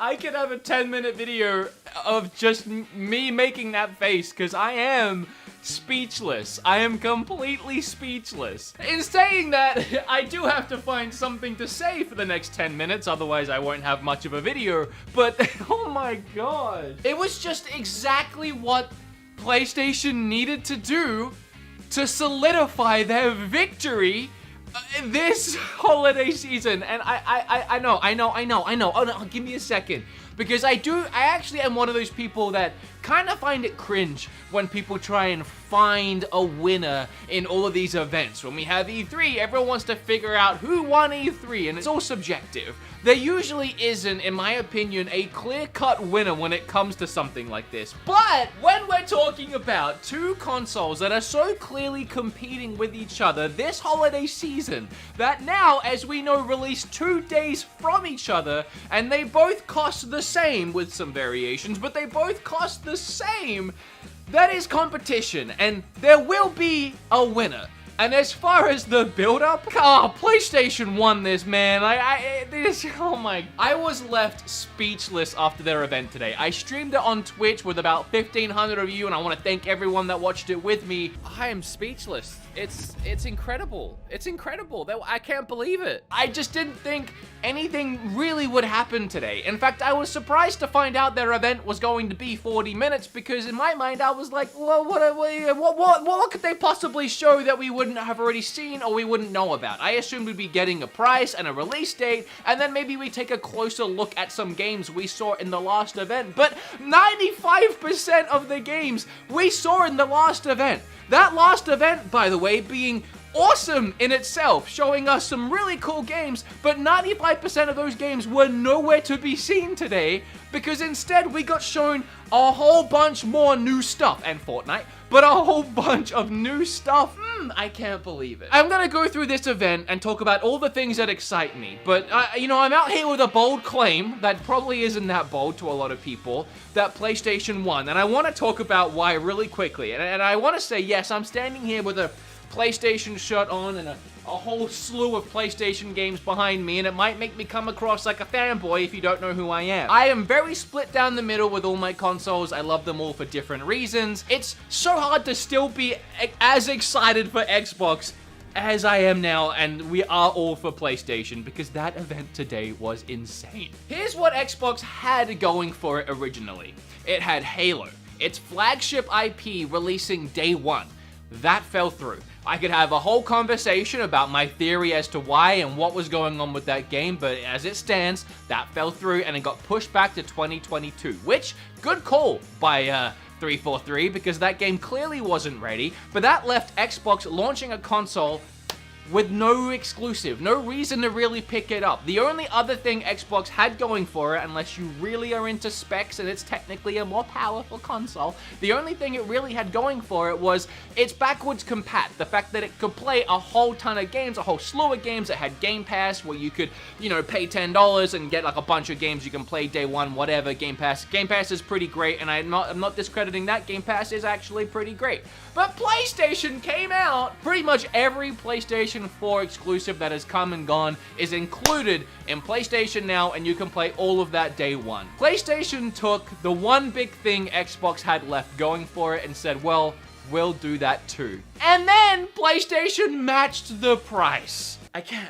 I could have a 10-minute video of just me making that face, because I am speechless. I am completely speechless. In saying that, I do have to find something to say for the next 10 minutes, otherwise I won't have much of a video, but oh my god. It was just exactly what PlayStation needed to do to solidify their victory this holiday season. And I know. Oh no, give me a second. Because I actually am one of those people that kind of find it cringe when people try and find a winner in all of these events. When we have E3, everyone wants to figure out who won E3, and it's all subjective. There usually isn't, in my opinion, a clear-cut winner when it comes to something like this. But when we're talking about two consoles that are so clearly competing with each other this holiday season, that now, as we know, released 2 days from each other, and they both cost the same with some variations, but they both cost the same, that is competition, and there will be a winner. And as far as the build-up, PlayStation won this, man. I was left speechless after their event today. I streamed it on Twitch with about 1,500 of you, and I want to thank everyone that watched it with me. I am speechless. It's incredible. It's incredible. I can't believe it. I just didn't think anything really would happen today. In fact, I was surprised to find out their event was going to be 40 minutes, because in my mind, I was like, well, what could they possibly show that we wouldn't have already seen or we wouldn't know about? I assumed we'd be getting a price and a release date, and then maybe we take a closer look at some games we saw in the last event. But 95% of the games we saw in the last event. That last event, by the way, being awesome in itself, showing us some really cool games, but 95% of those games were nowhere to be seen today, because instead we got shown a whole bunch more new stuff, and Fortnite, but a whole bunch of new stuff. I can't believe it. I'm gonna go through this event and talk about all the things that excite me, but you know, I'm out here with a bold claim that probably isn't that bold to a lot of people, that PlayStation won, and I want to talk about why really quickly. And I want to say, yes, I'm standing here with a PlayStation shirt on and a whole slew of PlayStation games behind me, and it might make me come across like a fanboy if you don't know who I am. I am very split down the middle with all my consoles. I love them all for different reasons. It's so hard to still be as excited for Xbox as I am now, and we are all for PlayStation, because that event today was insane. Here's what Xbox had going for it originally. It had Halo, its flagship IP, releasing day one. That fell through. I could have a whole conversation about my theory as to why and what was going on with that game, but as it stands, that fell through and it got pushed back to 2022, which, good call by 343, because that game clearly wasn't ready, but that left Xbox launching a console with no exclusive, no reason to really pick it up. The only other thing Xbox had going for it, unless you really are into specs and it's technically a more powerful console, the only thing it really had going for it was its backwards compat. The fact that it could play a whole ton of games, a whole slew of games. It had Game Pass, where you could, you know, pay $10 and get like a bunch of games you can play day one, whatever. Game Pass is pretty great, and I'm not discrediting that. Game Pass is actually pretty great. But PlayStation came out, pretty much every PlayStation 4 exclusive that has come and gone is included in PlayStation Now, and you can play all of that day one. PlayStation took the one big thing Xbox had left going for it and said, well, we'll do that too. And then PlayStation matched the price. I can't.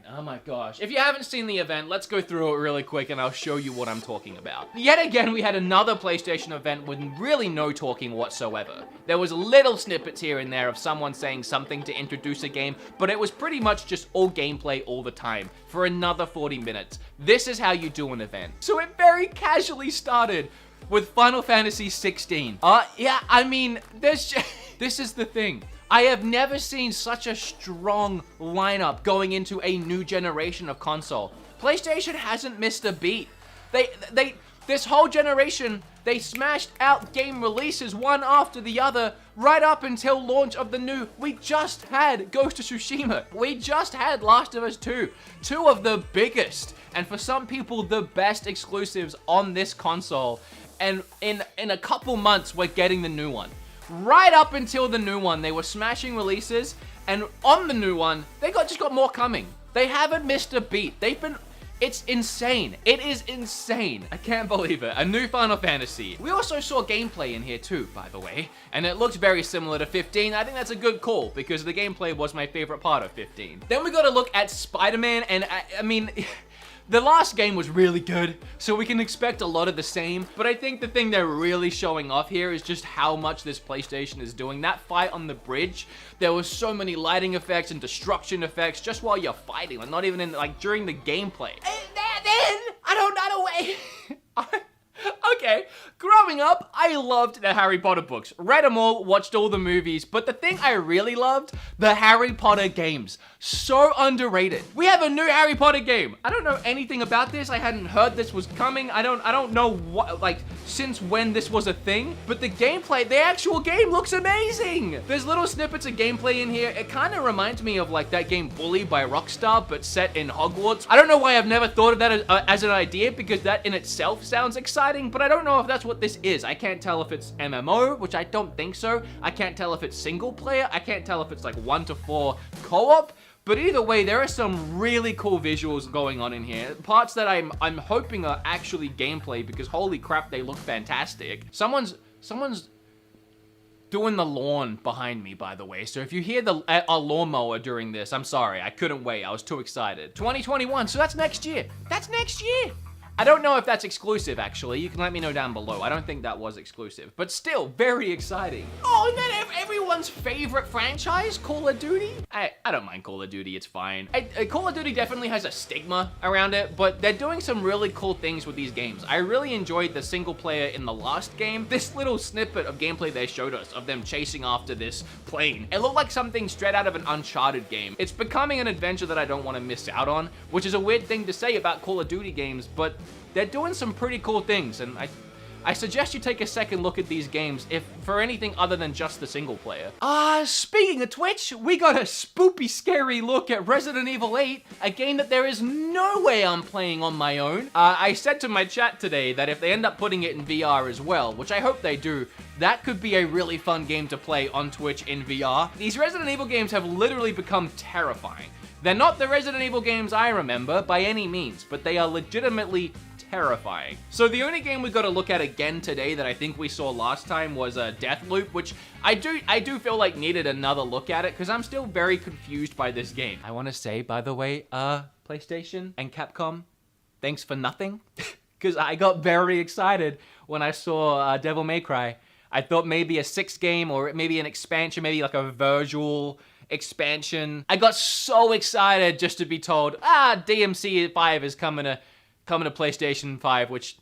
Oh my gosh. If you haven't seen the event, let's go through it really quick and I'll show you what I'm talking about. Yet again, we had another PlayStation event with really no talking whatsoever. There was little snippets here and there of someone saying something to introduce a game, but it was pretty much just all gameplay all the time for another 40 minutes. This is how you do an event. So it very casually started with Final Fantasy 16. Yeah, I mean, this is the thing. I have never seen such a strong lineup going into a new generation of console. PlayStation hasn't missed a beat. This whole generation, they smashed out game releases one after the other right up until launch of the new. We just had Ghost of Tsushima. We just had Last of Us 2. Two of the biggest, and for some people, the best exclusives on this console. And in a couple months, we're getting the new one. Right up until the new one, they were smashing releases, and on the new one, they just got more coming. They haven't missed a beat. They've been It's insane. It is insane. I can't believe it. A new Final Fantasy. We also saw gameplay in here too, by the way, and it looked very similar to 15. I think that's a good call because the gameplay was my favorite part of 15. Then we got to look at Spider-Man, and I mean, the last game was really good, so we can expect a lot of the same, but I think the thing they're really showing off here is just how much this PlayStation is doing. That fight on the bridge, there was so many lighting effects and destruction effects just while you're fighting, like not even in, like, during the gameplay. And then, I don't know way. Okay, growing up, I loved the Harry Potter books. Read them all, watched all the movies, but the thing I really loved, the Harry Potter games. So underrated. We have a new Harry Potter game. I don't know anything about this. I hadn't heard this was coming. I don't know what, like, since when this was a thing, but the gameplay, the actual game looks amazing. There's little snippets of gameplay in here. It kind of reminds me of like that game Bully by Rockstar, but set in Hogwarts. I don't know why I've never thought of that as an idea, because that in itself sounds exciting, but I don't know if that's what this is. I can't tell if it's MMO, which I don't think so. I can't tell if it's single player. I can't tell if it's like 1 to 4 co-op. But either way, there are some really cool visuals going on in here. Parts that I'm hoping are actually gameplay, because holy crap, they look fantastic. Someone's doing the lawn behind me, by the way. So if you hear a lawnmower during this, I'm sorry. I couldn't wait. I was too excited. 2021, so that's next year. That's next year. I don't know if that's exclusive, actually. You can let me know down below. I don't think that was exclusive, but still very exciting. Oh, and then everyone's favorite franchise, Call of Duty? I don't mind Call of Duty, it's fine. Call of Duty definitely has a stigma around it, but they're doing some really cool things with these games. I really enjoyed the single player in the last game. This little snippet of gameplay they showed us of them chasing after this plane, it looked like something straight out of an Uncharted game. It's becoming an adventure that I don't want to miss out on, which is a weird thing to say about Call of Duty games, but they're doing some pretty cool things, and I suggest you take a second look at these games, if for anything other than just the single player. Speaking of Twitch, we got a spoopy, scary look at Resident Evil 8, a game that there is no way I'm playing on my own. I said to my chat today that if they end up putting it in VR as well, which I hope they do, that could be a really fun game to play on Twitch in VR. These Resident Evil games have literally become terrifying. They're not the Resident Evil games I remember by any means, but they are legitimately terrifying. So the only game we got to look at again today that I think we saw last time was Deathloop, which I do feel like needed another look at it, because I'm still very confused by this game. I want to say, by the way, PlayStation and Capcom, thanks for nothing, because I got very excited when I saw Devil May Cry. I thought maybe a 6th game, or maybe an expansion, maybe like a virtual expansion. I got so excited just to be told, DMC 5 is coming to PlayStation 5, which,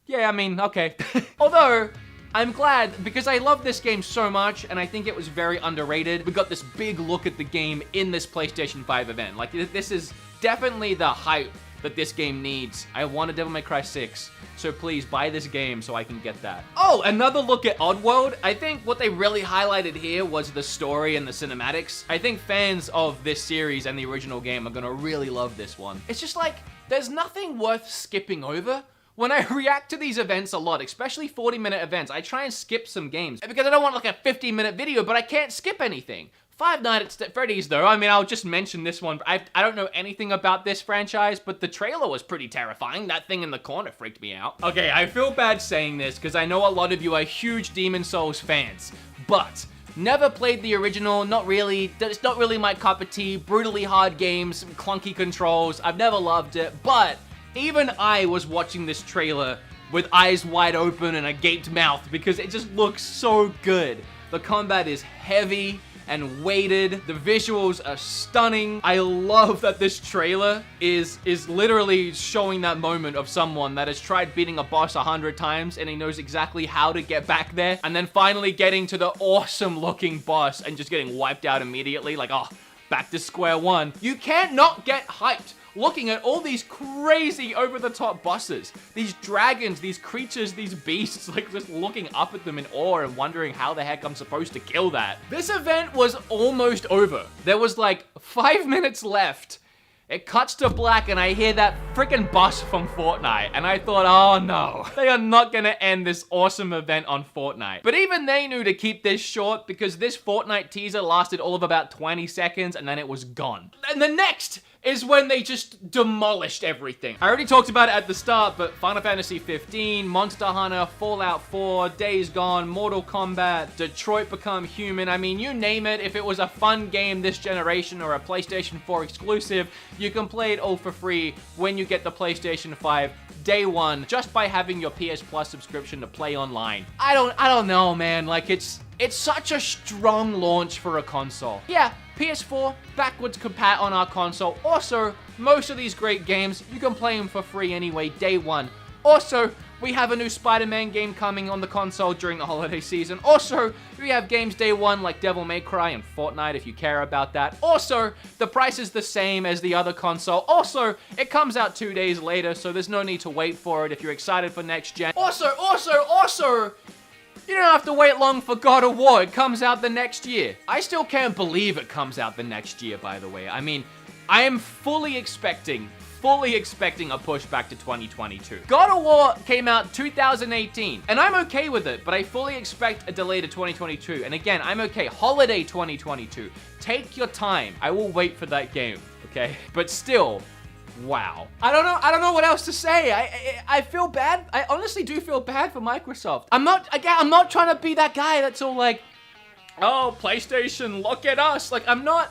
yeah, I mean, okay. Although, I'm glad, because I love this game so much, and I think it was very underrated. We got this big look at the game in this PlayStation 5 event. Like, this is definitely the hype that this game needs. I want a Devil May Cry 6, so please buy this game so I can get that. Oh, another look at Oddworld. I think what they really highlighted here was the story and the cinematics. I think fans of this series and the original game are gonna really love this one. It's just like, there's nothing worth skipping over. When I react to these events a lot, especially 40-minute events, I try and skip some games because I don't want like a 15-minute video, but I can't skip anything. Five Nights at Freddy's, though, I mean, I'll just mention this one. I don't know anything about this franchise, but the trailer was pretty terrifying. That thing in the corner freaked me out. Okay, I feel bad saying this because I know a lot of you are huge Demon's Souls fans, but never played the original, not really. It's not really my cup of tea. Brutally hard games, clunky controls. I've never loved it, but even I was watching this trailer with eyes wide open and a gaped mouth because it just looks so good. The combat is heavy and weighted. The visuals are stunning. I love that this trailer is literally showing that moment of someone that has tried beating a boss 100 times and he knows exactly how to get back there, and then finally getting to the awesome looking boss and just getting wiped out immediately. Like, oh, back to square one. You can't not get hyped looking at all these crazy over-the-top bosses. These dragons, these creatures, these beasts, like just looking up at them in awe and wondering how the heck I'm supposed to kill that. This event was almost over. There was like 5 minutes left. It cuts to black and I hear that freaking boss from Fortnite, and I thought, oh no, they are not gonna end this awesome event on Fortnite. But even they knew to keep this short because this Fortnite teaser lasted all of about 20 seconds and then it was gone. And the next is when they just demolished everything. I already talked about it at the start, but Final Fantasy 15, Monster Hunter, Fallout 4, Days Gone, Mortal Kombat, Detroit Become Human. I mean, you name it. If it was a fun game this generation or a PlayStation 4 exclusive, you can play it all for free when you get the PlayStation 5 day one, just by having your PS Plus subscription to play online. I don't know, man. Like, it's such a strong launch for a console. Yeah, PS4, backwards compat on our console. Also, most of these great games, you can play them for free anyway, day one. Also, we have a new Spider-Man game coming on the console during the holiday season. Also, we have games day one like Devil May Cry and Fortnite if you care about that. Also, the price is the same as the other console. Also, it comes out 2 days later, so there's no need to wait for it if you're excited for next gen. Also, you don't have to wait long for God of War. It comes out the next year. I still can't believe it comes out the next year, by the way. I mean, I am fully expecting a pushback to 2022. God of War came out 2018, and I'm okay with it, but I fully expect a delay to 2022. And again, I'm okay. Holiday 2022. Take your time. I will wait for that game, okay? But still, wow. I don't know what else to say. I feel bad. I honestly do feel bad for Microsoft. I'm not trying to be that guy that's all like, oh, PlayStation, look at us. Like, I'm not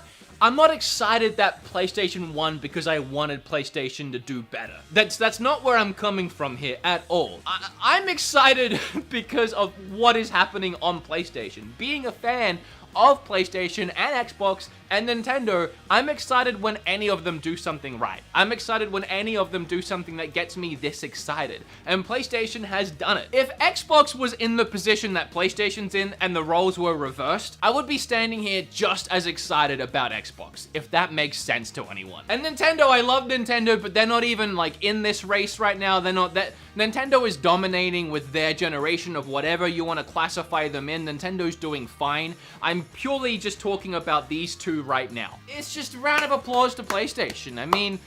excited that PlayStation won because I wanted PlayStation to do better. That's not where I'm coming from here at all. I'm excited because of what is happening on PlayStation. Being a fan of PlayStation and Xbox and Nintendo, I'm excited when any of them do something right. I'm excited when any of them do something that gets me this excited. And PlayStation has done it. If Xbox was in the position that PlayStation's in and the roles were reversed, I would be standing here just as excited about Xbox, if that makes sense to anyone. And Nintendo, I love Nintendo, but they're not even like in this race right now. They're not that. Nintendo is dominating with their generation of whatever you want to classify them in. Nintendo's doing fine. I'm purely just talking about these two right now. It's just a round of applause to PlayStation. I mean,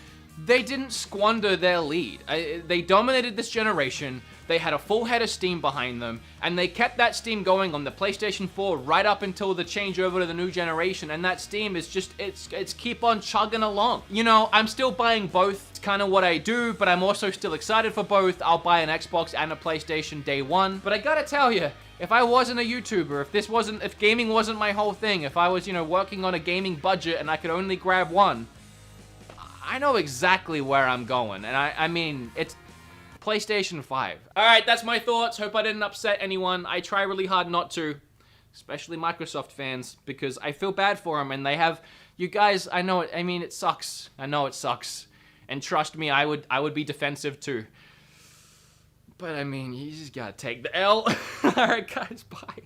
they didn't squander their lead. They dominated this generation. They had a full head of steam behind them, and they kept that steam going on the PlayStation 4 right up until the changeover to the new generation, and that steam is just, it's keep on chugging along. You know, I'm still buying both. It's kind of what I do, but I'm also still excited for both. I'll buy an Xbox and a PlayStation day one, but I gotta tell you, if I wasn't a YouTuber, if gaming wasn't my whole thing, if I was, you know, working on a gaming budget and I could only grab one, I know exactly where I'm going, and I mean, it's PlayStation 5. Alright, that's my thoughts. Hope I didn't upset anyone. I try really hard not to, especially Microsoft fans, because I feel bad for them, and they have, you guys, I know it, I mean, it sucks. I know it sucks. And trust me, I would be defensive too. But I mean, you just gotta take the L. Alright guys, bye.